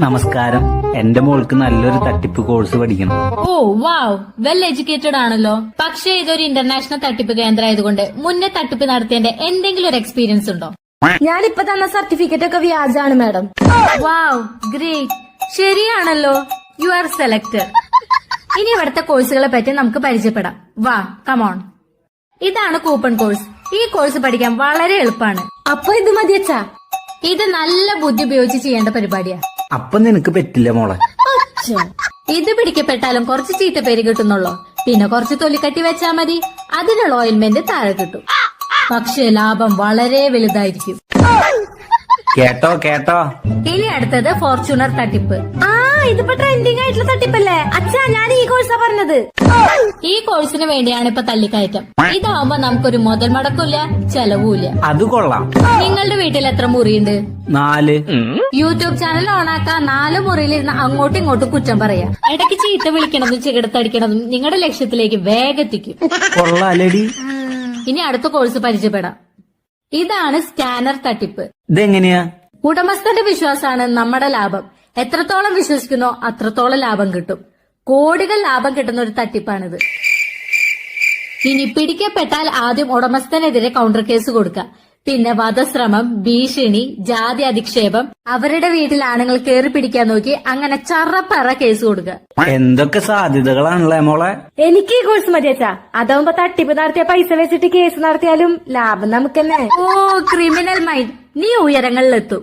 നമസ്കാരം. എന്റെ മോൾക്ക് നല്ലൊരു തട്ടിപ്പ് കോഴ്സ് പഠിക്കണം. ഓ വാവ്, വെൽ എഡ്യൂക്കേറ്റഡ് ആണല്ലോ. പക്ഷേ ഇതൊരു ഇന്റർനാഷണൽ തട്ടിപ്പ് കേന്ദ്രം ആയതുകൊണ്ട് മുന്നേ തട്ടിപ്പ് നടത്തിയതിന്റെ എന്തെങ്കിലും ഒരു എക്സ്പീരിയൻസ് ഉണ്ടോ? ഞാനിപ്പോ തന്ന സർട്ടിഫിക്കറ്റ് ഒക്കെ വ്യാജാണ് മാഡം. വാവ്, ഗ്രേറ്റ്. ശരിയാണല്ലോ, യു ആർ സെലക്ടഡ്. ഇനി ഇവിടുത്തെ കോഴ്സുകളെ പറ്റി നമുക്ക് പരിചയപ്പെടാം. വാ, കമോൺ. ഇതാണ് കൂപ്പൺ കോഴ്സ്. ഈ കോഴ്സ് പഠിക്കാൻ വളരെ എളുപ്പമാണ്. അപ്പൊ ഇത് മതിയച്ചാ? ഇത് നല്ല ബുദ്ധി ഉപയോഗിച്ച് ചെയ്യേണ്ട പരിപാടിയാ. അപ്പൊ നിനക്ക് പറ്റില്ല മോളെ. ഇത് പിടിക്കപ്പെട്ടാലും കുറച്ച് ചീത്ത പേര് കിട്ടുന്നുള്ളൂ. പിന്നെ കുറച്ച് തൊലിക്കട്ടി വെച്ചാ മതി, അതിനുള്ള ഓയിൽമെന്റ് താഴെ കിട്ടും. പക്ഷെ ലാഭം വളരെ വലുതായിരിക്കും. കേട്ടോ കേട്ടോ. ഇനി അടുത്തത് ഫോർച്യൂണർ തട്ടിപ്പ്. ആ, ഇതിപ്പോ ട്രെൻഡിങ് ആയിട്ടുള്ള തട്ടിപ്പല്ലേ അച്ഛാ? ഞാൻ ഈ കോഴ്സാ പറഞ്ഞത്. ഈ കോഴ്സിന് വേണ്ടിയാണ് ഇപ്പൊ തല്ലിക്കയറ്റം. ഇതാവുമ്പോ നമുക്കൊരു മുതൽ മുടക്കില്ല, ചെലവുമില്ല. അത് കൊള്ളാം. നിങ്ങളുടെ വീട്ടിൽ എത്ര മുറിയുണ്ട്? 4. യൂട്യൂബ് ചാനൽ ഓണാക്കാൻ 4 മുറിയിലിരുന്ന് അങ്ങോട്ടും ഇങ്ങോട്ടും കുറ്റം പറയാം. ഇടയ്ക്ക് ചീത്ത വിളിക്കണതും ചികിടത്തടിക്കണതും നിങ്ങളുടെ ലക്ഷ്യത്തിലേക്ക് വേഗത്തിക്കും. കൊള്ളാലടി. ഇനി അടുത്ത കോഴ്സ് പരിചയപ്പെടാം. ഇതാണ് സ്കാനർ തട്ടിപ്പ്. ഇതെങ്ങനെയാ? ഉടമസ്ഥന്റെ വിശ്വാസമാണ് നമ്മുടെ ലാഭം. എത്രത്തോളം വിശ്വസിക്കുന്നോ അത്രത്തോളം ലാഭം കിട്ടും. കോടികൾ ലാഭം കിട്ടുന്ന ഒരു തട്ടിപ്പാണിത്. ഇനി പിടിക്കപ്പെട്ടാൽ ആദ്യം ഉടമസ്ഥനെതിരെ കൗണ്ടർ കേസ് കൊടുക്കുക. പിന്നെ വധശ്രമം, ഭീഷണി, ജാതി അധിക്ഷേപം, അവരുടെ വീട്ടിൽ ആണുങ്ങൾ കയറി പിടിക്കാൻ നോക്കി, അങ്ങനെ ചറപ്പറ കേസ് കൊടുക്കുക. എന്തൊക്കെ സാധ്യതകളാണല്ലേ മോളെ. എനിക്ക് ഈ കോഴ്സ് മതിയച്ചാ. അതാവുമ്പോ തട്ടിപ്പ് നടത്തിയ പൈസ വെച്ചിട്ട് കേസ് നടത്തിയാലും ലാഭം നമുക്ക് തന്നെ. ഓ, ക്രിമിനൽ മൈൻഡ്. നീ ഉയരങ്ങളിലെത്തും.